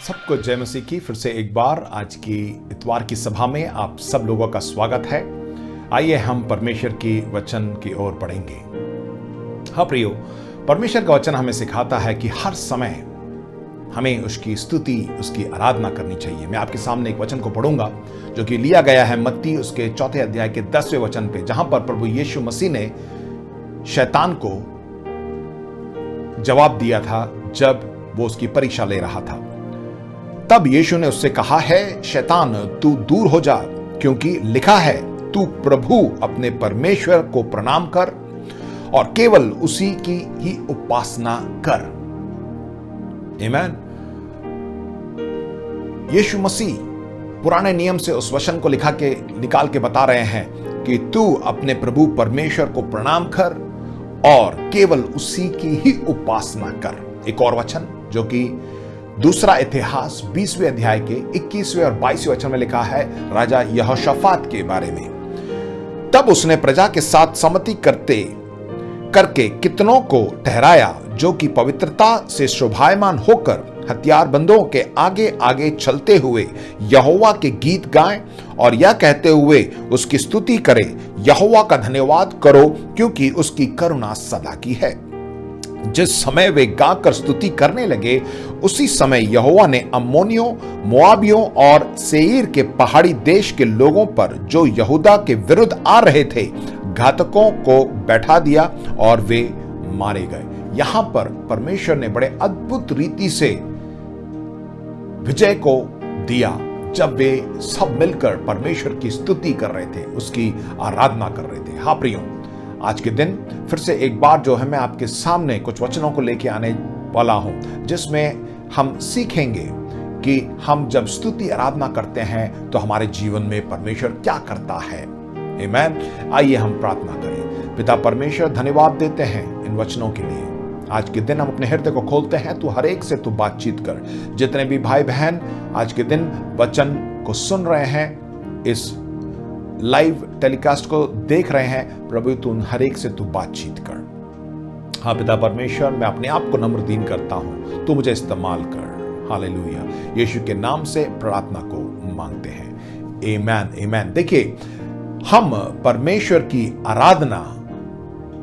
सबको जय मसीह की फिर से एक बार आज की इतवार की सभा में आप सब लोगों का स्वागत है। आइए हम परमेश्वर की वचन की ओर बढ़ेंगे। हाँ प्रियो, परमेश्वर का वचन हमें सिखाता है कि हर समय हमें उसकी स्तुति, उसकी आराधना करनी चाहिए। मैं आपके सामने एक वचन को पढ़ूंगा जो कि लिया गया है मत्ती उसके 4 अध्याय के 10वें वचन पे, जहां पर प्रभु यीशु मसीह ने शैतान को जवाब दिया था जब वो उसकी परीक्षा ले रहा था। तब यीशु ने उससे कहा है, शैतान तू दूर हो जा, क्योंकि लिखा है तू प्रभु अपने परमेश्वर को प्रणाम कर और केवल उसी की ही उपासना कर। आमीन। यीशु मसीह पुराने नियम से उस वचन को निकाल के बता रहे हैं कि तू अपने प्रभु परमेश्वर को प्रणाम कर और केवल उसी की ही उपासना कर। एक और वचन जो कि दूसरा इतिहास 20वें अध्याय के 21वें और 22वें वचन में लिखा है राजा यहोशाफात के बारे में। तब उसने प्रजा के साथ सम्मति करके कितनों को ठहराया जो कि पवित्रता से शोभायमान होकर हथियारबंदों के आगे आगे चलते हुए यहोवा के गीत गाएं और यह कहते हुए उसकी स्तुति करें, यहोवा का धन्यवाद करो क्योंकि उसकी करुणा सदा की है। जिस समय वे गाकर स्तुति करने लगे, उसी समय यहोवा ने अम्मोनियों, मोआबियों और सेईर के पहाड़ी देश के लोगों पर जो यहूदा के विरुद्ध आ रहे थे, घातकों को बैठा दिया और वे मारे गए। यहां पर परमेश्वर ने बड़े अद्भुत रीति से विजय को दिया जब वे सब मिलकर परमेश्वर की स्तुति कर रहे थे, उसकी आराधना कर रहे थे। हाँ प्रियो, आज के दिन फिर से एक बार जो है मैं आपके सामने कुछ वचनों को लेके आने वाला हूं, जिसमें हम सीखेंगे कि हम जब स्तुति आराधना करते हैं तो हमारे जीवन में परमेश्वर क्या करता है। आमीन। आइए हम प्रार्थना करें। पिता परमेश्वर, धन्यवाद देते हैं इन वचनों के लिए। आज के दिन हम अपने हृदय को खोलते हैं, तू हर एक से तू बातचीत कर। जितने भी भाई बहन आज के दिन वचन को सुन रहे हैं, इस लाइव टेलीकास्ट को देख रहे हैं, प्रभु तू हर एक से तू बातचीत कर। हाँ पिता परमेश्वर, मैं अपने आप को नम्र दीन करता हूं, तू मुझे इस्तेमाल कर। हालेलुया। यीशु के नाम से प्रार्थना को मांगते हैं। आमीन आमीन। देखिए, हम परमेश्वर की आराधना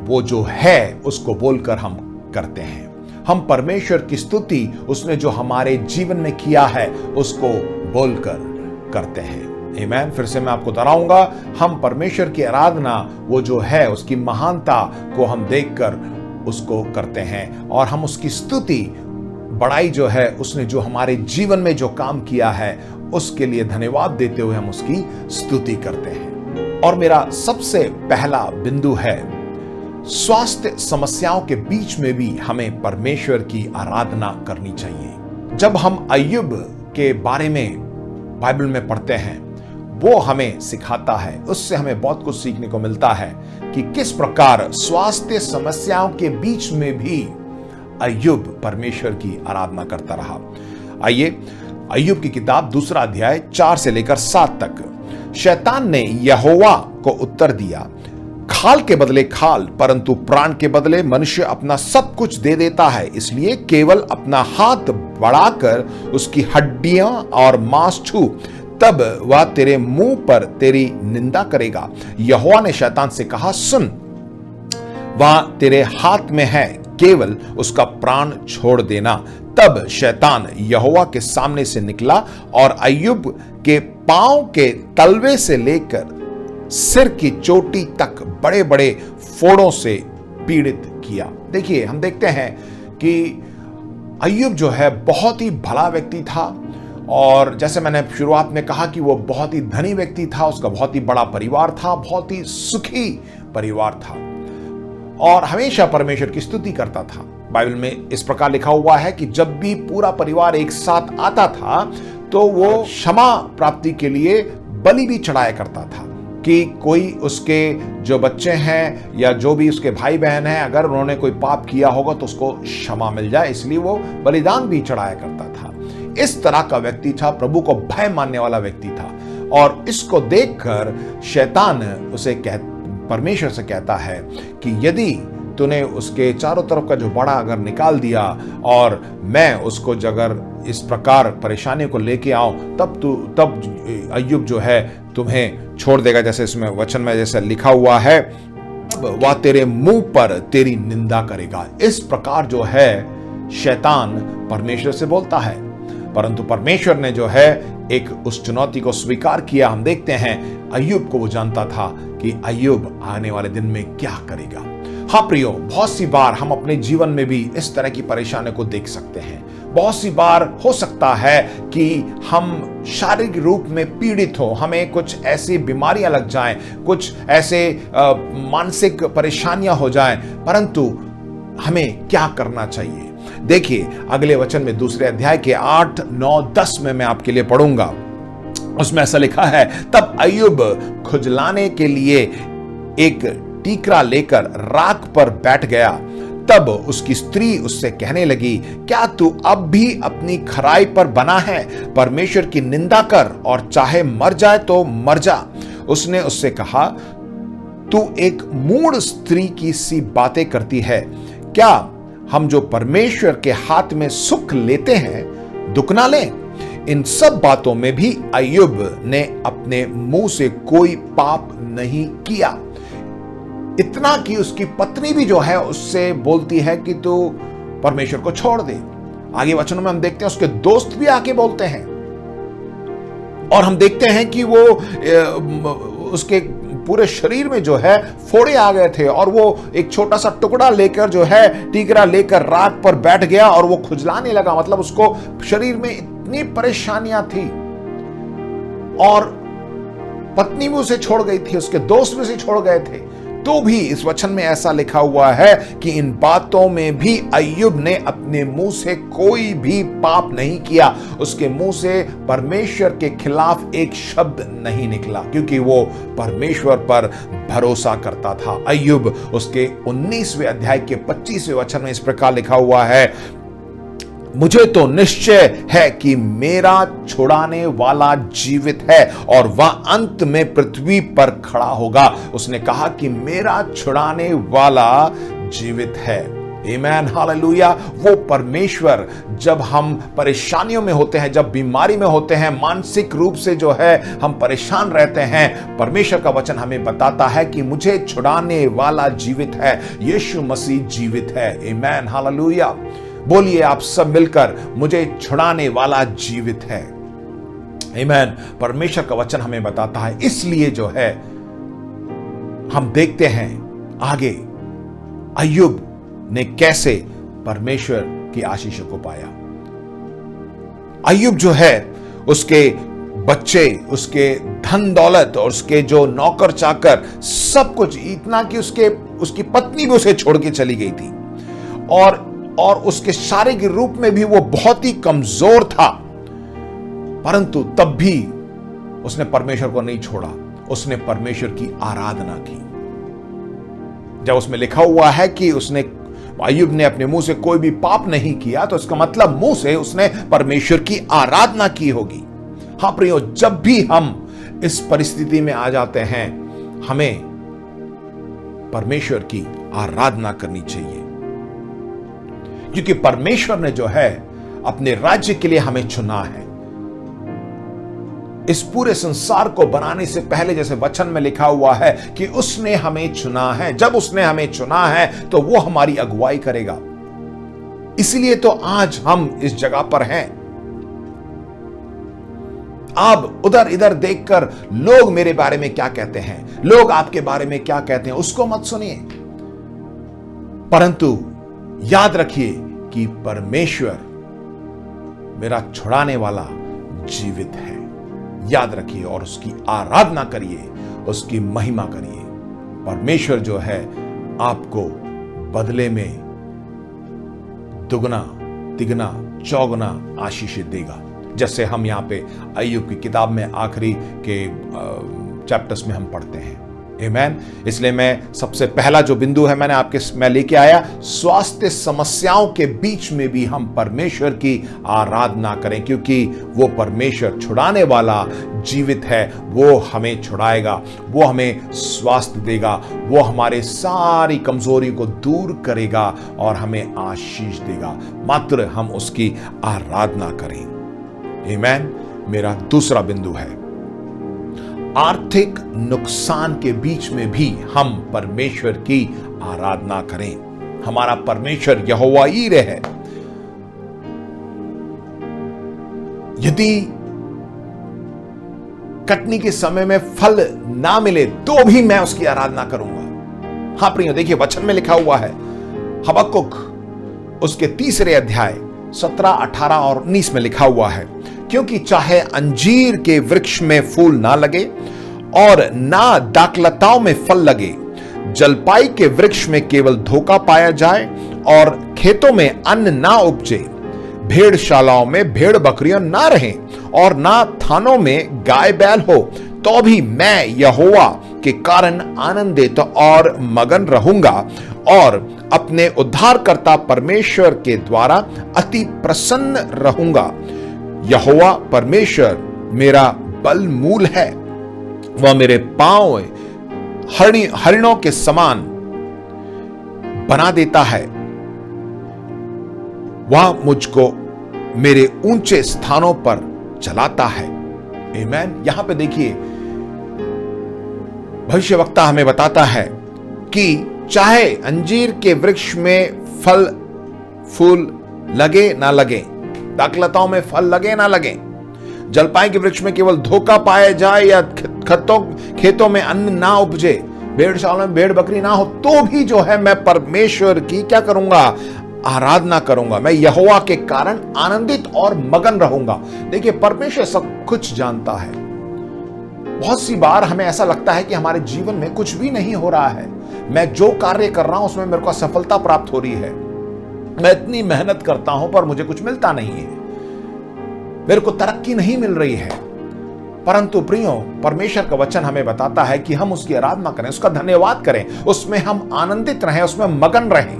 वो जो है उसको बोलकर हम करते हैं। हम परमेश्वर की स्तुति उसने जो हमारे जीवन में किया है उसको बोलकर करते हैं। आमीन। फिर से मैं आपको दोहराऊंगा, हम परमेश्वर की आराधना वो जो है उसकी महानता को हम देखकर उसको करते हैं और हम उसकी स्तुति, बड़ाई जो है उसने जो हमारे जीवन में जो काम किया है उसके लिए धन्यवाद देते हुए हम उसकी स्तुति करते हैं। और मेरा सबसे पहला बिंदु है, स्वास्थ्य समस्याओं के बीच में भी हमें परमेश्वर की आराधना करनी चाहिए। जब हम अय्यूब के बारे में बाइबल में पढ़ते हैं, वो हमें सिखाता है, उससे हमें बहुत कुछ सीखने को मिलता है कि किस प्रकार स्वास्थ्य समस्याओं के बीच में भी अय्यूब परमेश्वर की आराधना करता रहा। आइए अय्यूब की किताब 2 अध्याय 4 से लेकर 7 तक। शैतान ने यहोवा को उत्तर दिया, खाल के बदले खाल, परंतु प्राण के बदले मनुष्य अपना सब कुछ दे देता है, इसलिए केवल अपना हाथ बढ़ाकर उसकी हड्डियां और मांस छू, तब वह तेरे मुंह पर तेरी निंदा करेगा। यहोवा ने शैतान से कहा, सुन, वह तेरे हाथ में है, केवल उसका प्राण छोड़ देना। तब शैतान यहोवा के सामने से निकला और अय्यूब के पांव के तलवे से लेकर सिर की चोटी तक बड़े बड़े फोड़ों से पीड़ित किया। देखिए, हम देखते हैं कि अय्यूब जो है बहुत ही भला व्यक्ति था और जैसे मैंने शुरुआत में कहा कि वो बहुत ही धनी व्यक्ति था, उसका बहुत ही बड़ा परिवार था, बहुत ही सुखी परिवार था और हमेशा परमेश्वर की स्तुति करता था। बाइबल में इस प्रकार लिखा हुआ है कि जब भी पूरा परिवार एक साथ आता था तो वो क्षमा प्राप्ति के लिए बलि भी चढ़ाया करता था कि कोई उसके जो बच्चे हैं या जो भी उसके भाई बहन हैं, अगर उन्होंने कोई पाप किया होगा तो उसको क्षमा मिल जाए, इसलिए वो बलिदान भी चढ़ाया करता था। इस तरह का व्यक्ति था, प्रभु को भय मानने वाला व्यक्ति था। और इसको देखकर शैतान उसे परमेश्वर से कहता है कि यदि तूने उसके चारों तरफ का जो बड़ा अगर निकाल दिया और मैं उसको अगर इस प्रकार परेशानी को लेके आऊं, तब अय्यूब जो है तुम्हें छोड़ देगा, जैसे इसमें वचन में जैसे लिखा हुआ है, वह तेरे मुंह पर तेरी निंदा करेगा। इस प्रकार जो है शैतान परमेश्वर से बोलता है, परंतु परमेश्वर ने जो है एक उस चुनौती को स्वीकार किया। हम देखते हैं अय्यूब को वो जानता था कि अय्यूब आने वाले दिन में क्या करेगा। हाँ प्रियो, बहुत सी बार हम अपने जीवन में भी इस तरह की परेशानी को देख सकते हैं। बहुत सी बार हो सकता है कि हम शारीरिक रूप में पीड़ित हो, हमें कुछ ऐसी बीमारियां लग जाएं, कुछ ऐसे मानसिक परेशानियां हो जाएं, परंतु हमें क्या करना चाहिए? देखिए अगले वचन में दूसरे अध्याय के 8, 9, 10 में मैं आपके लिए पढ़ूंगा। उसमें ऐसा लिखा है, तब अय्यूब खुजलाने के लिए एक टीकरा लेकर राख पर बैठ गया। तब उसकी स्त्री उससे कहने लगी, क्या तू अब भी अपनी खराई पर बना है? परमेश्वर की निंदा कर और चाहे मर जाए तो मर जा। उसने उससे कहा, तू एक मूढ़ स्त्री की सी बातें करती है। क्या हम जो परमेश्वर के हाथ में सुख लेते हैं दुख ना लें? इन सब बातों में भी अय्यूब ने अपने मुंह से कोई पाप नहीं किया। इतना कि उसकी पत्नी भी जो है उससे बोलती है कि तू परमेश्वर को छोड़ दे। आगे वचनों में हम देखते हैं उसके दोस्त भी आके बोलते हैं, और हम देखते हैं कि वो उसके पूरे शरीर में जो है फोड़े आ गए थे, और वो एक छोटा सा टुकड़ा लेकर जो है टीकरा लेकर राख पर बैठ गया और वो खुजलाने लगा। मतलब उसको शरीर में इतनी परेशानियां थी, और पत्नी भी उसे छोड़ गई थी, उसके दोस्त भी उसे छोड़ गए थे। तो भी इस वचन में ऐसा लिखा हुआ है कि इन बातों में भी अय्यूब ने अपने मुंह से कोई भी पाप नहीं किया। उसके मुंह से परमेश्वर के खिलाफ एक शब्द नहीं निकला, क्योंकि वो परमेश्वर पर भरोसा करता था। अय्यूब उसके 19वें अध्याय के 25वें वचन में इस प्रकार लिखा हुआ है, मुझे तो निश्चय है कि मेरा छुड़ाने वाला जीवित है और वह अंत में पृथ्वी पर खड़ा होगा। उसने कहा कि मेरा छुड़ाने वाला जीवित है। आमीन, हालेलुया। वो परमेश्वर जब हम परेशानियों में होते हैं, जब बीमारी में होते हैं, मानसिक रूप से जो है हम परेशान रहते हैं, परमेश्वर का वचन हमें बताता है कि मुझे छुड़ाने वाला जीवित है, यीशु मसीह जीवित है। आमीन, हालेलुया। बोलिए आप सब मिलकर, मुझे छुड़ाने वाला जीवित है। आमीन। परमेश्वर का वचन हमें बताता है, इसलिए जो है हम देखते हैं आगे अय्यूब ने कैसे परमेश्वर की आशीषों को पाया। अय्यूब जो है उसके बच्चे, उसके धन दौलत और उसके जो नौकर चाकर, सब कुछ, इतना कि उसकी पत्नी भी उसे छोड़ के चली गई थी, और उसके शारीरिक रूप में भी वो बहुत ही कमजोर था, परंतु तब भी उसने परमेश्वर को नहीं छोड़ा। उसने परमेश्वर की आराधना की। जब उसमें लिखा हुआ है कि अय्यूब ने अपने मुंह से कोई भी पाप नहीं किया, तो इसका मतलब मुंह से उसने परमेश्वर की आराधना की होगी। हाँ प्रियो, जब भी हम इस परिस्थिति में आ जाते हैं, हमें परमेश्वर की आराधना करनी चाहिए, क्योंकि परमेश्वर ने जो है अपने राज्य के लिए हमें चुना है। इस पूरे संसार को बनाने से पहले, जैसे वचन में लिखा हुआ है कि उसने हमें चुना है। जब उसने हमें चुना है तो वो हमारी अगुवाई करेगा। इसलिए तो आज हम इस जगह पर हैं। अब उधर इधर देखकर लोग मेरे बारे में क्या कहते हैं, लोग आपके बारे में क्या कहते हैं, उसको मत सुनिए, परंतु याद रखिए कि परमेश्वर मेरा छुड़ाने वाला जीवित है। याद रखिए और उसकी आराधना करिए, उसकी महिमा करिए। परमेश्वर जो है आपको बदले में दुगना, तिगना, चौगुना आशीष देगा। जैसे हम यहां पे अय्यूब की किताब में आखिरी के चैप्टर्स में हम पढ़ते हैं। आमीन। इसलिए मैं सबसे पहला जो बिंदु है मैं लेके आया, स्वास्थ्य समस्याओं के बीच में भी हम परमेश्वर की आराधना करें, क्योंकि वो परमेश्वर छुड़ाने वाला जीवित है। वो हमें छुड़ाएगा, वो हमें स्वास्थ्य देगा, वो हमारे सारी कमजोरी को दूर करेगा और हमें आशीष देगा, मात्र हम उसकी आराधना करें। आमीन। मेरा दूसरा बिंदु है, आर्थिक नुकसान के बीच में भी हम परमेश्वर की आराधना करें। हमारा परमेश्वर यहोवा यीरे है। यदि कटनी के समय में फल ना मिले तो भी मैं उसकी आराधना करूंगा। हां प्रियो, देखिए वचन में लिखा हुआ है, हबक्कुक उसके 3 अध्याय 17, 18 और 19 में लिखा हुआ है, क्योंकि चाहे अंजीर के वृक्ष में फूल ना लगे और ना दाखलताओं में फल लगे, जलपाई के वृक्ष में केवल धोखा पाया जाए और खेतों में अन्न ना उपजे, भेड़शालाओं में भेड़ बकरियां ना रहें और ना थानों में गाय बैल हो, तो भी मैं यहोवा के कारण आनंदित और मगन रहूंगा और अपने उद्धारकर्ता परमेश्वर के द्वारा अति प्रसन्न रहूंगा। यहोवा परमेश्वर मेरा बल मूल है, वह मेरे पांव हरिणों के समान बना देता है, वह मुझको मेरे ऊंचे स्थानों पर चलाता है। आमीन। यहां पे देखिए भविष्यवक्ता हमें बताता है कि चाहे अंजीर के वृक्ष में फल फूल लगे ना लगे, दाखलताओं में फल लगे ना लगे, जलपाई के वृक्ष में केवल धोखा पाया जाए या खेतों में अन्न ना उपजे, भेड़शालाओं में भेड़ बकरी ना हो, तो भी जो है मैं परमेश्वर की क्या करूंगा? आराधना करूंगा। मैं यहोवा के कारण आनंदित और मगन रहूंगा। देखिए परमेश्वर सब कुछ जानता है। बहुत सी बार हमें ऐसा लगता है कि हमारे जीवन में कुछ भी नहीं हो रहा है, मैं जो कार्य कर रहा हूं उसमें मेरे को सफलता प्राप्त हो रही है, मैं इतनी मेहनत करता हूं पर मुझे कुछ मिलता नहीं है, मेरे को तरक्की नहीं मिल रही है। परंतु प्रियो, परमेश्वर का वचन हमें बताता है कि हम उसकी आराधना करें, उसका धन्यवाद करें, उसमें हम आनंदित रहें, उसमें मगन रहें,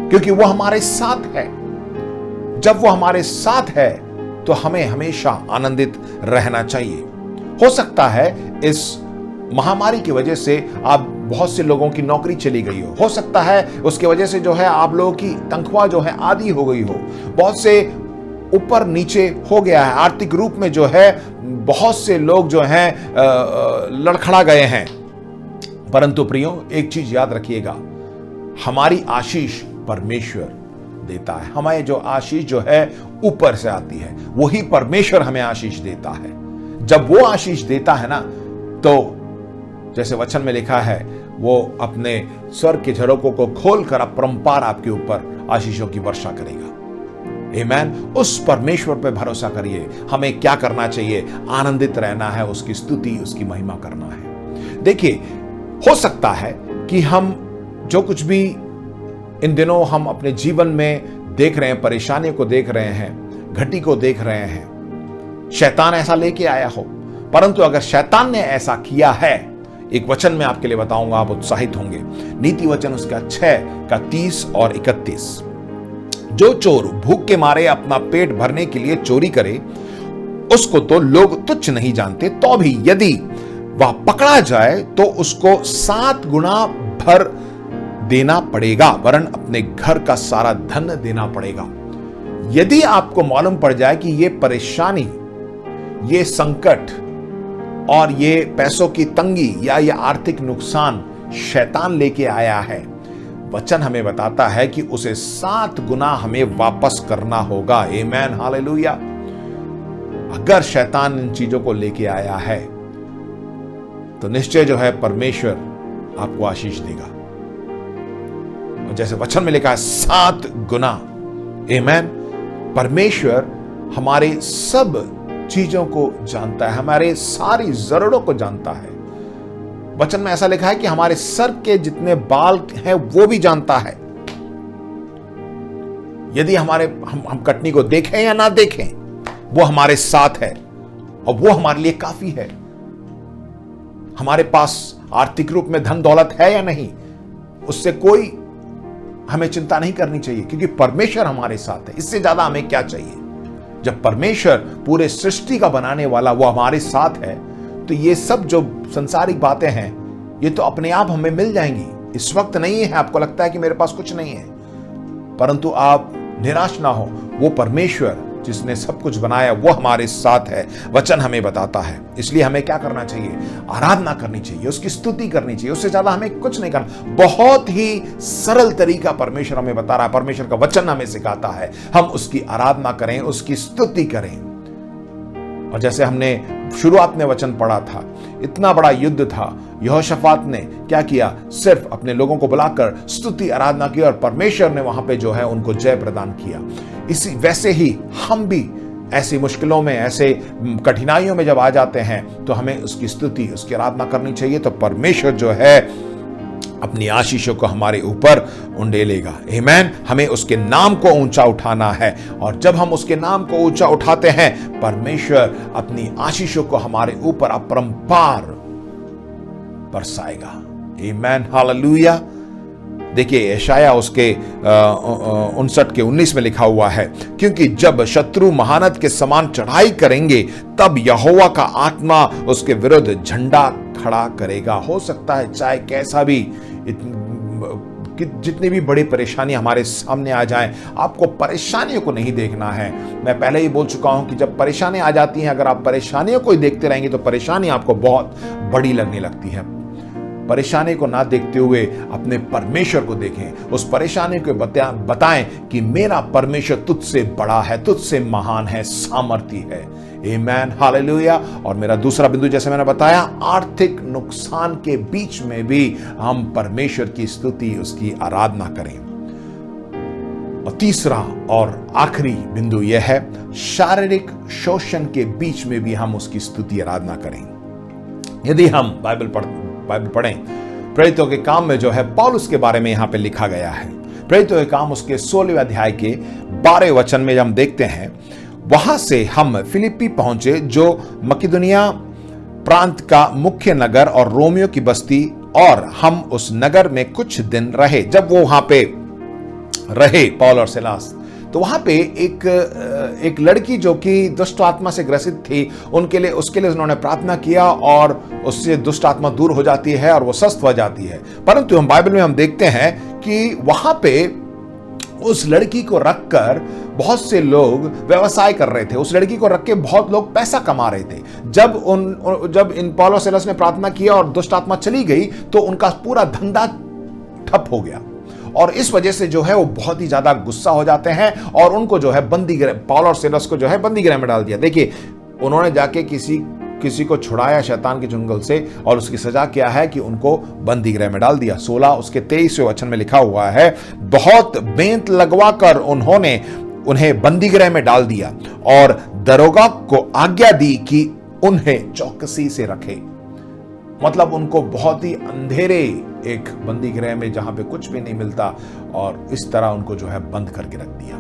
क्योंकि वो हमारे साथ है। जब वो हमारे साथ है तो हमें हमेशा आनंदित रहना चाहिए। हो सकता है इस महामारी की वजह से आप बहुत से लोगों की नौकरी चली गई हो सकता है उसके वजह से जो है आप लोगों की तनख्वाह जो है आधी हो गई हो, बहुत से ऊपर नीचे हो गया है, आर्थिक रूप में जो है बहुत से लोग जो हैं लड़खड़ा गए हैं। परंतु प्रियो, एक चीज याद रखिएगा, हमारी आशीष परमेश्वर देता है। हमें जो आशीष जो है ऊपर से आती है, वही परमेश्वर हमें आशीष देता है। जब वो आशीष देता है ना, तो जैसे वचन में लिखा है, वो अपने स्वर्ग के झरोकों को खोलकर अपरंपार आपके ऊपर आशीषों की वर्षा करेगा। आमीन। उस परमेश्वर पर भरोसा करिए। हमें क्या करना चाहिए? आनंदित रहना है, उसकी स्तुति, उसकी महिमा करना है। देखिए, हो सकता है कि हम जो कुछ भी इन दिनों हम अपने जीवन में देख रहे हैं, परेशानी को देख रहे हैं, घटी को देख रहे हैं, शैतान ऐसा लेके आया हो। परंतु अगर शैतान ने ऐसा किया है, एक वचन में आपके लिए बताऊंगा, आप उत्साहित होंगे। नीति वचन उसका 6:30 और 31। जो चोर भूख के मारे अपना पेट भरने के लिए चोरी करे, उसको तो लोग तुच्छ नहीं जानते, तो भी यदि वह पकड़ा जाए तो उसको 7 गुना भर देना पड़ेगा, वरन अपने घर का सारा धन देना पड़ेगा। यदि आपको मालूम पड़ जाए कि ये परेशानी, ये संकट और ये पैसों की तंगी या ये आर्थिक नुकसान शैतान लेके आया है, वचन हमें बताता है कि उसे 7 गुना हमें वापस करना होगा। आमीन, हालेलुया। अगर शैतान इन चीजों को लेके आया है तो निश्चय जो है परमेश्वर आपको आशीष देगा। और जैसे वचन में लिखा है 7 गुना। आमीन। परमेश्वर हमारे सब चीजों को जानता है, हमारे सारी जरूरतों को जानता है। वचन में ऐसा लिखा है कि हमारे सर के जितने बाल हैं वो भी जानता है। यदि हम कटनी को देखें या ना देखें, वो हमारे साथ है और वो हमारे लिए काफी है। हमारे पास आर्थिक रूप में धन दौलत है या नहीं, उससे कोई हमें चिंता नहीं करनी चाहिए, क्योंकि परमेश्वर हमारे साथ है। इससे ज्यादा हमें क्या चाहिए? जब परमेश्वर पूरे सृष्टि का बनाने वाला वो हमारे साथ है, तो ये सब जो संसारिक बातें हैं ये तो अपने आप हमें मिल जाएंगी। इस वक्त नहीं है, आपको लगता है कि मेरे पास कुछ नहीं है, परंतु आप निराश ना हो, वो परमेश्वर जिसने सब कुछ बनाया वो हमारे साथ है। वचन हमें बताता है। इसलिए हमें क्या करना चाहिए? आराधना करनी चाहिए, उसकी स्तुति करनी चाहिए। उससे ज्यादा हमें कुछ नहीं करना। बहुत ही सरल तरीका परमेश्वर हमें बता रहा है, परमेश्वर का वचन हमें सिखाता है। हम उसकी आराधना करें, उसकी स्तुति करें। और जैसे हमने शुरुआत में वचन पढ़ा था, इतना बड़ा युद्ध था, यहोशाफात ने क्या किया? सिर्फ अपने लोगों को बुलाकर स्तुति आराधना की और परमेश्वर ने वहां पे जो है उनको जय प्रदान किया। इसी वैसे ही हम भी ऐसी मुश्किलों में, ऐसे कठिनाइयों में जब आ जाते हैं तो हमें उसकी स्तुति, उसकी आराधना करनी चाहिए। तो परमेश्वर जो है अपनी आशीषों को हमारे ऊपर उंडेलेगा। आमीन। हमें उसके नाम को ऊंचा उठाना है, और जब हम उसके नाम को ऊंचा उठाते हैं, परमेश्वर अपनी आशीषों को हमारे ऊपर अपरंपार बरसाएगा। आमीन, हालेलुया। देखिए यशाया उसके 59:19 में लिखा हुआ है, क्योंकि जब शत्रु महानद के समान चढ़ाई करेंगे, तब यहोवा का आत्मा उसके विरुद्ध झंडा खड़ा करेगा। हो सकता है चाहे कैसा भी, जितनी भी बड़ी परेशानी हमारे सामने आ जाए, आपको परेशानियों को नहीं देखना है। मैं पहले ही बोल चुका हूं कि जब परेशानी आ जाती हैं, अगर आप परेशानियों को ही देखते रहेंगे तो परेशानी आपको बहुत बड़ी लगने लगती है। परेशानी को ना देखते हुए अपने परमेश्वर को देखें, उस परेशानी को बताएं कि मेरा परमेश्वर तुझसे बड़ा है, तुझसे महान है, सामर्थी है। आमीन, हालेलुया। और मेरा दूसरा बिंदु, जैसे मैंने बताया, आर्थिक नुकसान के बीच में भी हम परमेश्वर की स्तुति, उसकी आराधना करें। और तीसरा और आखिरी बिंदु यह है, शारीरिक शोषण के बीच में भी हम उसकी स्तुति आराधना करें। यदि हम बाइबल पढ़ें, प्रेरितों के काम में जो है पौलुस के बारे में यहां पे लिखा गया है। प्रेरितों के काम उसके 16वें अध्याय के 12वें वचन में हम देखते हैं, वहां से हम फिलिप्पी पहुंचे, जो मकिदुनिया प्रांत का मुख्य नगर और रोमियो की बस्ती, और हम उस नगर में कुछ दिन रहे। जब वो वहां पे रहे पौल और सिलास, तो वहां पे एक लड़की जो कि दुष्ट आत्मा से ग्रसित थी, उसके लिए उन्होंने प्रार्थना किया और उससे दुष्ट आत्मा दूर हो जाती है और वो स्वस्थ हो जाती है। परंतु हम बाइबल में हम देखते हैं कि वहां पे उस लड़की को रखकर बहुत से लोग व्यवसाय कर रहे थे। उस लड़की को रख के बहुत लोग पैसा कमा रहे थे। जब इन पौल और सिलास ने प्रार्थना किया और दुष्ट आत्मा चली गई, तो उनका पूरा धंधा ठप हो गया, और इस वजह से जो है वो बहुत ही ज्यादा गुस्सा हो जाते हैं और उनको जो है पौल और सिलास को जो है बंदी गृह में डाल दिया। देखिए, उन्होंने जाके किसी को छुड़ाया शैतान के चुंगल से, और उसकी सजा क्या है कि उनको बंदी गृह में डाल दिया। 16 उसके 23वें वचन में लिखा हुआ है, बहुत बेंत लगवाकर उन्होंने उन्हें बंदी गृह में डाल दिया और दरोगा को आज्ञा दी कि उन्हें चौकसी से रखे। मतलब उनको बहुत ही अंधेरे एक बंदी गृह में, जहां पे कुछ भी नहीं मिलता, और इस तरह उनको जो है बंद करके रख दिया।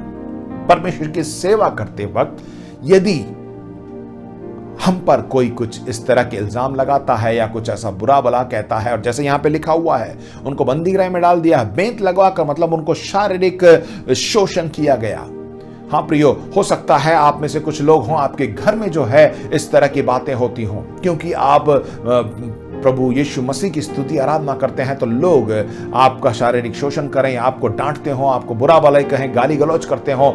परमेश्वर की सेवा करते वक्त यदि हम पर कोई कुछ इस तरह के इल्जाम लगाता है या कुछ ऐसा बुरा भला कहता है, और जैसे यहां पे लिखा हुआ है, उनको बंदी गृह में डाल दिया, बेंत लगवा कर, मतलब उनको शारीरिक शोषण किया गया। हाँ प्रियो, हो सकता है आप में से कुछ लोग हों, आपके घर में जो है इस तरह की बातें होती हों, क्योंकि आप प्रभु यीशु मसीह की स्तुति आराधना करते हैं, तो लोग आपका शारीरिक शोषण करें, आपको डांटते हो, आपको बुरा भला कहें, गाली गलौज करते हो।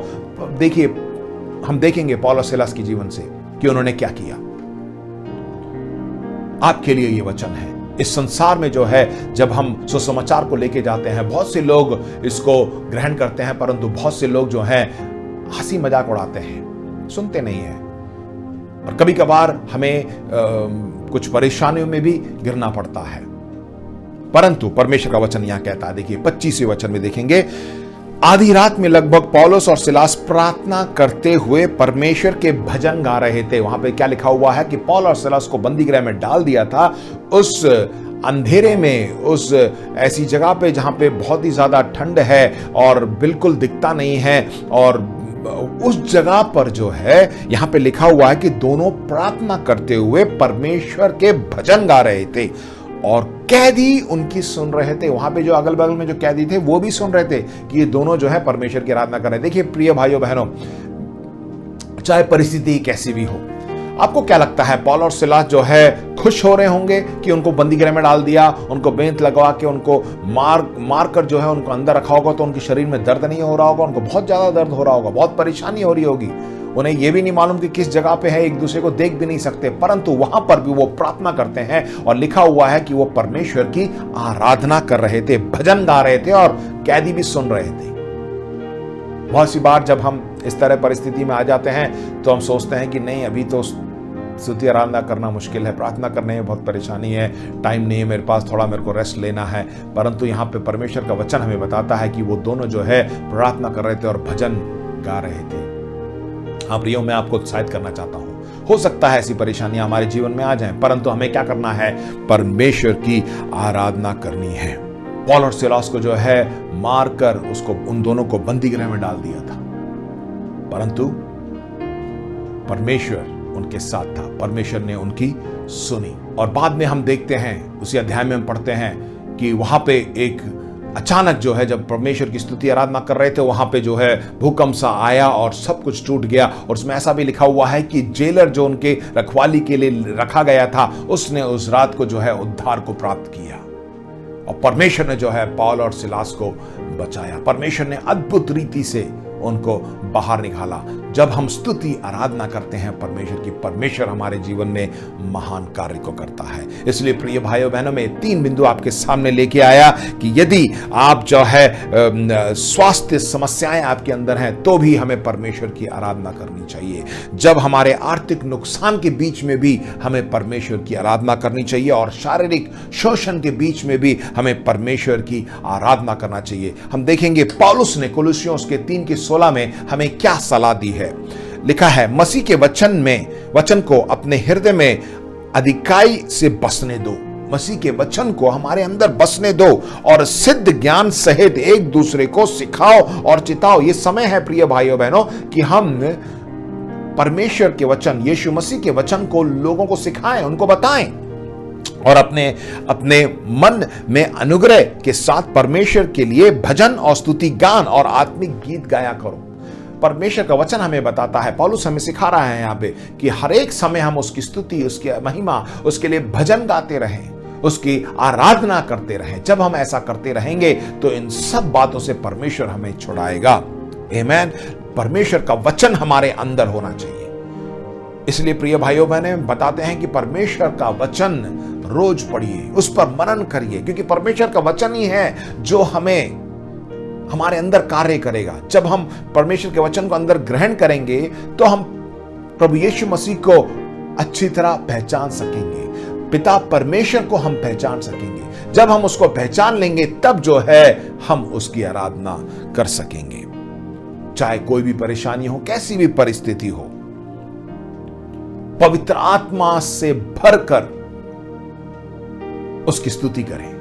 देखिए, हम देखेंगे पौल और सिलास के जीवन से कि उन्होंने क्या किया। आपके लिए ये वचन है। इस संसार में जो है, जब हम सुसमाचार को लेके जाते हैं, बहुत से लोग इसको ग्रहण करते हैं, परंतु बहुत से लोग जो हैं हंसी मजाक उड़ाते हैं, सुनते नहीं हैं, और कभी कभार हमें कुछ परेशानियों में भी गिरना पड़ता है। परंतु परमेश्वर का वचन यहां कहता है, देखिए 25वें वचन में देखेंगे, आधी रात में लगभग पौलुस और सिलास प्रार्थना करते हुए परमेश्वर के भजन गा रहे थे। वहां पे क्या लिखा हुआ है कि पौल और सिलास को बंदी गृह में डाल दिया था, उस अंधेरे में, उस ऐसी जगह पे जहां पे बहुत ही ज्यादा ठंड है और बिल्कुल दिखता नहीं है, और उस जगह पर जो है यहां पे लिखा हुआ है कि दोनों प्रार्थना करते हुए परमेश्वर के भजन गा रहे थे और कैदी उनकी सुन रहे थे। वहां पे जो अगल बगल में जो कैदी थे वो भी सुन रहे थे कि ये दोनों जो है परमेश्वर की आराधना कर रहे हैं। देखिए प्रिय भाइयों बहनों, चाहे परिस्थिति कैसी भी हो, आपको क्या लगता है पौल और सिलास जो है खुश हो रहे होंगे कि उनको बंदी गृह में डाल दिया, उनको बेंत लगवा के उनको मार कर जो है उनको अंदर रखा होगा तो उनके शरीर में दर्द नहीं हो रहा होगा? उनको बहुत ज्यादा दर्द हो रहा होगा, बहुत परेशानी हो रही होगी। उन्हें यह भी नहीं मालूम कि किस जगह पे है, एक दूसरे को देख भी नहीं सकते, परंतु वहां पर भी वो प्रार्थना करते हैं और लिखा हुआ है कि वो परमेश्वर की आराधना कर रहे थे, भजन गा रहे थे और कैदी भी सुन रहे थे। बहुत सी बार जब हम इस तरह परिस्थिति में आ जाते हैं तो हम सोचते हैं कि नहीं, अभी तो स्तुति आराधना करना मुश्किल है, प्रार्थना करने में बहुत परेशानी है, टाइम नहीं है मेरे पास, थोड़ा मेरे को रेस्ट लेना है। परंतु यहाँ पे परमेश्वर का वचन हमें बताता है कि वो दोनों जो है प्रार्थना कर रहे थे और भजन गा रहे थे। हाँ प्रियो, मैं आपको उत्साहित करना चाहता हूँ, हो सकता है ऐसी परेशानियां हमारे जीवन में आ जाएं, परंतु हमें क्या करना है? परमेश्वर की आराधना करनी है। पौल और सिलास को जो है मारकर उसको, उन दोनों को बंदी गृह में डाल दिया था, परंतु परमेश्वर उनके साथ था, परमेश्वर ने उनकी सुनी। और बाद में हम देखते हैं, उसी अध्याय में हम पढ़ते हैं कि वहां पे एक अचानक जो है, जब परमेश्वर की स्तुति आराधना कर रहे थे, वहां पे जो है भूकंप सा आया और सब कुछ टूट गया। और उसमें ऐसा भी लिखा हुआ है कि जेलर जो उनके रखवाली के लिए रखा गया था, उसने उस रात को जो है उद्धार को प्राप्त किया और परमेश्वर ने जो है पौल और सिलास को बचाया। परमेश्वर ने अद्भुत रीति से उनको बाहर निकाला। जब हम स्तुति आराधना करते हैं परमेश्वर की, परमेश्वर हमारे जीवन में महान कार्य को करता है। इसलिए प्रिय भाइयों बहनों, में 3 बिंदु आपके सामने लेके आया कि यदि आप जो है स्वास्थ्य समस्याएं आपके अंदर हैं तो भी हमें परमेश्वर की आराधना करनी चाहिए। जब हमारे आर्थिक नुकसान के बीच में भी हमें परमेश्वर की आराधना करनी चाहिए और शारीरिक शोषण के बीच में भी हमें परमेश्वर की आराधना करना चाहिए। हम देखेंगे पौलुस ने कोलोसियों के 3:16 में हमें क्या सलाह दी है। लिखा है, मसीह के वचन को अपने हृदय में अधिकाई से बसने दो। मसीह के वचन को हमारे अंदर बसने दो और सिद्ध ज्ञान सहित एक दूसरे को सिखाओ और चिताओ। ये समय है प्रिय भाइयों बहनों कि हम परमेश्वर के वचन, यीशु मसीह के वचन को लोगों को सिखाएं, उनको बताएं और अपने मन में अनुग्रह के साथ परमेश्वर के लिए भजन और स्तुति गान और आत्मिक गीत गाया करो। परमेश्वर का वचन हमें बताता है, पौलुस हमें सिखा रहा है यहाँ पे कि हर एक समय हम उसकी स्तुति, उसकी महिमा, उसके लिए भजन गाते रहें, उसकी आराधना करते रहें। जब हम ऐसा करते रहेंगे तो इन सब बातों से परमेश्वर हमें छुड़ाएगा। आमीन। परमेश्वर का वचन हमारे अंदर होना चाहिए। इसलिए प्रिय भाइयों बहनें, बताते हैं कि परमेश्वर का वचन रोज पढ़िए, उस पर मनन करिए, क्योंकि परमेश्वर का वचन ही है जो हमारे अंदर कार्य करेगा। जब हम परमेश्वर के वचन को अंदर ग्रहण करेंगे तो हम प्रभु यीशु मसीह को अच्छी तरह पहचान सकेंगे, पिता परमेश्वर को हम पहचान सकेंगे। जब हम उसको पहचान लेंगे तब जो है हम उसकी आराधना कर सकेंगे। चाहे कोई भी परेशानी हो, कैसी भी परिस्थिति हो, पवित्र आत्मा से भरकर उसकी स्तुति करें,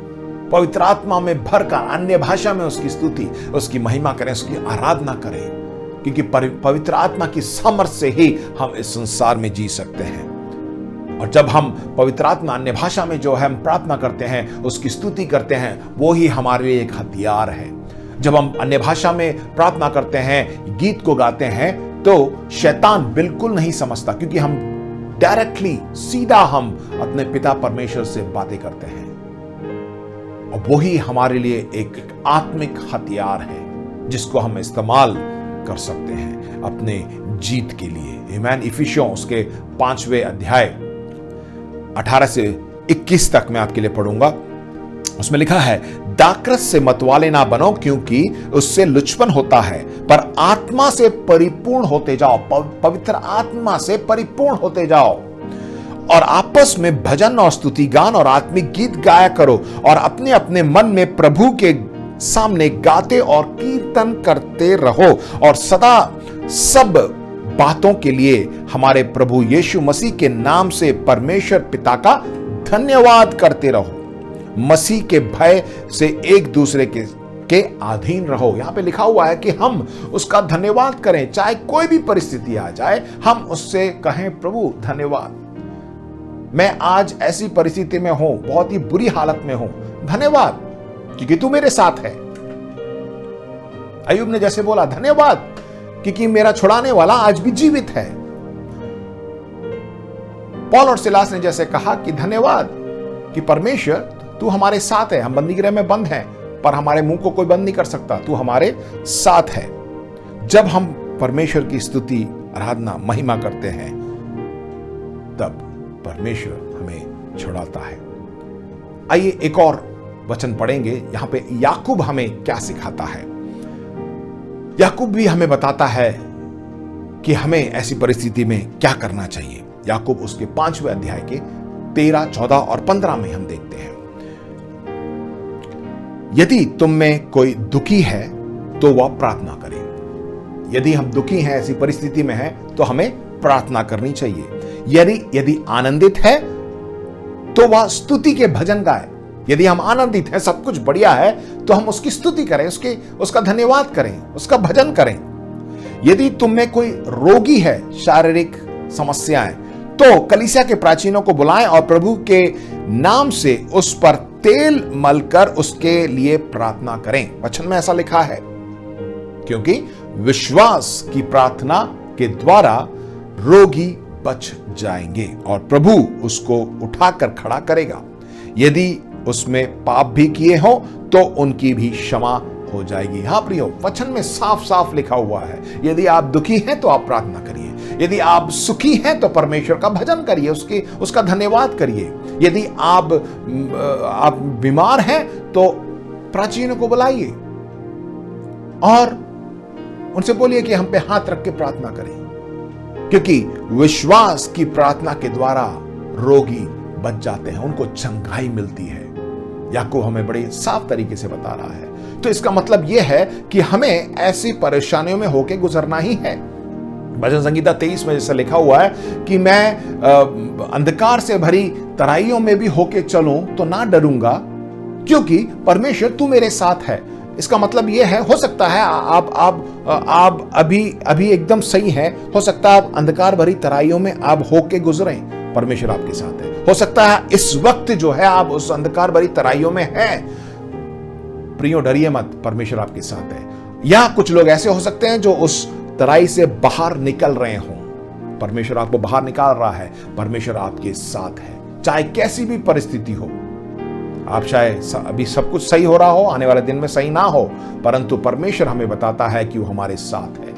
पवित्र आत्मा में भरकर अन्य भाषा में उसकी स्तुति, उसकी महिमा करें, उसकी आराधना करें, क्योंकि पवित्र आत्मा की सामर्थ से ही हम इस संसार में जी सकते हैं। और जब हम पवित्र आत्मा अन्य भाषा में जो है हम प्रार्थना करते हैं, उसकी स्तुति करते हैं, वो ही हमारे लिए एक हथियार है। जब हम अन्य भाषा में प्रार्थना करते हैं, गीत को गाते हैं, तो शैतान बिल्कुल नहीं समझता, क्योंकि हम डायरेक्टली, सीधा हम अपने पिता परमेश्वर से बातें करते हैं और वही हमारे लिए एक आत्मिक हथियार है जिसको हम इस्तेमाल कर सकते हैं अपने जीत के लिए। आमीन। इफिसियों उसके 5वें अध्याय 18 से 21 तक मैं आपके लिए पढ़ूंगा। उसमें लिखा है, दाकरस से मतवाले ना बनो, क्योंकि उससे लुचपन होता है, पर आत्मा से परिपूर्ण होते जाओ, पवित्र आत्मा से परिपूर्ण होते जाओ और आपस में भजन और स्तुति गान और आत्मिक गीत गाया करो और अपने अपने मन में प्रभु के सामने गाते और कीर्तन करते रहो और सदा सब बातों के लिए हमारे प्रभु यीशु मसीह के नाम से परमेश्वर पिता का धन्यवाद करते रहो। मसीह के भय से एक दूसरे के के अधीन रहो। यहां पे लिखा हुआ है कि हम उसका धन्यवाद करें, चाहे कोई भी परिस्थिति आ जाए, हम उससे कहें प्रभु धन्यवाद, मैं आज ऐसी परिस्थिति में हूं, बहुत ही बुरी हालत में हूं, धन्यवाद क्योंकि तू मेरे साथ है। अय्यूब ने जैसे बोला धन्यवाद क्योंकि मेरा छुड़ाने वाला आज भी जीवित है। पौल और सिलास ने जैसे कहा कि धन्यवाद कि परमेश्वर तू हमारे साथ है, हम बंदीगृह में बंद हैं पर हमारे मुंह को कोई बंद नहीं कर सकता, तू हमारे साथ है। जब हम परमेश्वर की स्तुति, आराधना, महिमा करते हैं तब परमेश्वर हमें छुड़ाता है। आइए एक और वचन पढ़ेंगे। यहां पे याकूब हमें क्या सिखाता है। याकूब भी हमें बताता है कि हमें ऐसी परिस्थिति में क्या करना चाहिए। याकूब उसके 5वें अध्याय के 13, 14 और 15 में हम देखते हैं, यदि तुम में कोई दुखी है तो वह प्रार्थना करे। यदि हम दुखी हैं, ऐसी परिस्थिति में हैं, तो हमें प्रार्थना करनी चाहिए। यदि आनंदित है तो वह स्तुति के भजन गाए। यदि हम आनंदित हैं, सब कुछ बढ़िया है, तो हम उसकी स्तुति करें, उसका धन्यवाद करें, उसका भजन करें। यदि तुम में कोई रोगी है, शारीरिक समस्याएं, तो कलीसिया के प्राचीनों को बुलाएं और प्रभु के नाम से उस पर तेल मलकर उसके लिए प्रार्थना करें। वचन में ऐसा लिखा है, क्योंकि विश्वास की प्रार्थना के द्वारा रोगी बच जाएंगे और प्रभु उसको उठाकर खड़ा करेगा। यदि उसमें पाप भी किए हो तो उनकी भी क्षमा हो जाएगी। हाँ प्रियो, वचन में साफ साफ लिखा हुआ है, यदि आप दुखी हैं तो आप प्रार्थना करिए, यदि आप सुखी हैं तो परमेश्वर का भजन करिए, उसका धन्यवाद करिए। यदि आप बीमार हैं तो प्राचीनों को बुलाइए और उनसे बोलिए कि हम पे हाथ रख के प्रार्थना करें, क्योंकि विश्वास की प्रार्थना के द्वारा रोगी बच जाते हैं, उनको चंगाई मिलती है। याकूब हमें बड़े साफ तरीके से बता रहा है। तो इसका मतलब यह है कि हमें ऐसी परेशानियों में होके गुजरना ही है। भजन संगीता 23 में जैसा लिखा हुआ है कि मैं अंधकार से भरी तराइयों में भी होके चलूं तो ना डरूंगा, क्योंकि परमेश्वर तू मेरे साथ है। इसका मतलब यह है, हो सकता है आप अभी एकदम सही है, हो सकता है आप अंधकार भरी तराइयों में आप होके गुजरें, परमेश्वर आपके साथ है। हो सकता है इस वक्त जो है आप उस अंधकार भरी तराइयों में हैं, प्रियो डरिए मत, परमेश्वर आपके साथ है। या कुछ लोग ऐसे हो सकते हैं जो उस तराई से बाहर निकल रहे हों, परमेश्वर आपको बाहर निकाल रहा है, परमेश्वर आपके साथ है। चाहे कैसी भी परिस्थिति हो, आप शायद अभी सब कुछ सही हो रहा हो, आने वाले दिन में सही ना हो, परंतु परमेश्वर हमें बताता है कि वो हमारे साथ है।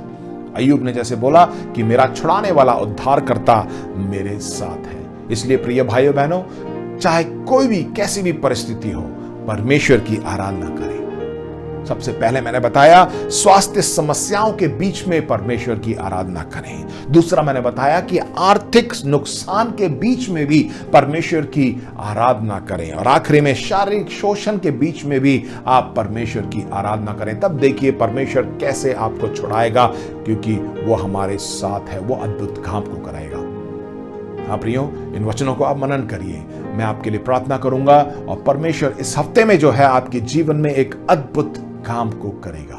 अय्यूब ने जैसे बोला कि मेरा छुड़ाने वाला उद्धारकर्ता मेरे साथ है। इसलिए प्रिय भाइयों बहनों, चाहे कोई भी कैसी भी परिस्थिति हो, परमेश्वर की आराधना करें। सबसे पहले मैंने बताया स्वास्थ्य समस्याओं के बीच में परमेश्वर की आराधना करें। दूसरा मैंने बताया कि आर्थिक नुकसान के बीच में भी परमेश्वर की आराधना करें। और आखिरी में शारीरिक शोषण के बीच में भी आप परमेश्वर की आराधना करें। तब देखिए परमेश्वर कैसे आपको छुड़ाएगा, क्योंकि वो हमारे साथ है, वो अद्भुत काम को कराएगा। हाँ प्रियो, इन वचनों को आप मनन करिए। मैं आपके लिए प्रार्थना करूंगा और परमेश्वर इस हफ्ते में जो है आपके जीवन में एक अद्भुत काम को करेगा।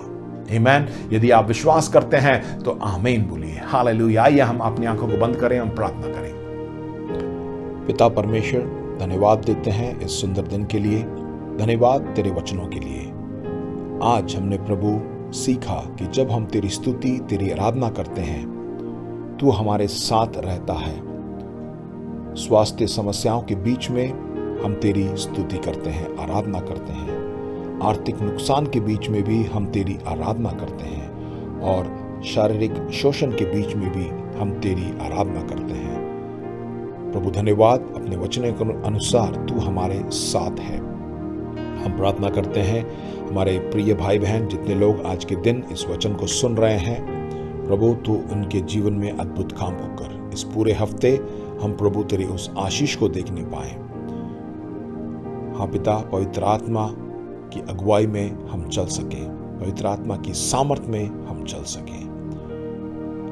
आमीन। यदि आप विश्वास करते हैं तो आमीन बोलिए। हालेलुया। आइए हम अपनी आंखों को बंद करें, हम प्रार्थना करें। पिता परमेश्वर, धन्यवाद देते हैं इस सुंदर दिन के लिए, धन्यवाद तेरे वचनों के लिए। आज हमने प्रभु सीखा कि जब हम तेरी स्तुति, तेरी आराधना करते हैं, तू हमारे साथ रहता है। स्वास्थ्य समस्याओं के बीच में हम तेरी स्तुति करते हैं, आराधना करते हैं। आर्थिक नुकसान के बीच में भी हम तेरी आराधना करते हैं और शारीरिक शोषण के बीच में भी हम तेरी आराधना करते हैं। प्रभु धन्यवाद, अपने वचन के अनुसार तू हमारे साथ है। हम प्रार्थना करते हैं हमारे प्रिय भाई बहन जितने लोग आज के दिन इस वचन को सुन रहे हैं, प्रभु तू उनके जीवन में अद्भुत काम को कर। इस पूरे हफ्ते हम प्रभु तेरी उस आशीष को देखने पाए। हाँ पिता, पवित्र आत्मा की अगुवाई में हम चल सके, पवित्र आत्मा की सामर्थ में हम चल सके।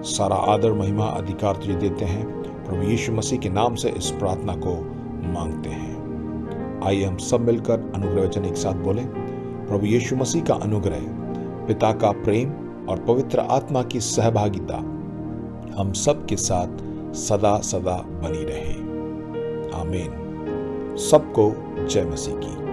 सारा आदर, महिमा, अधिकार तुझे देते हैं प्रभु यीशु मसीह के नाम से इस प्रार्थना को मांगते हैं। आइए हम सब मिलकर अनुग्रह वचन एक साथ बोलें। प्रभु यीशु मसीह का अनुग्रह, पिता का प्रेम और पवित्र आत्मा की सहभागिता हम सब के साथ सदा सदा बनी रहे। आमीन। सबको जय मसीह की।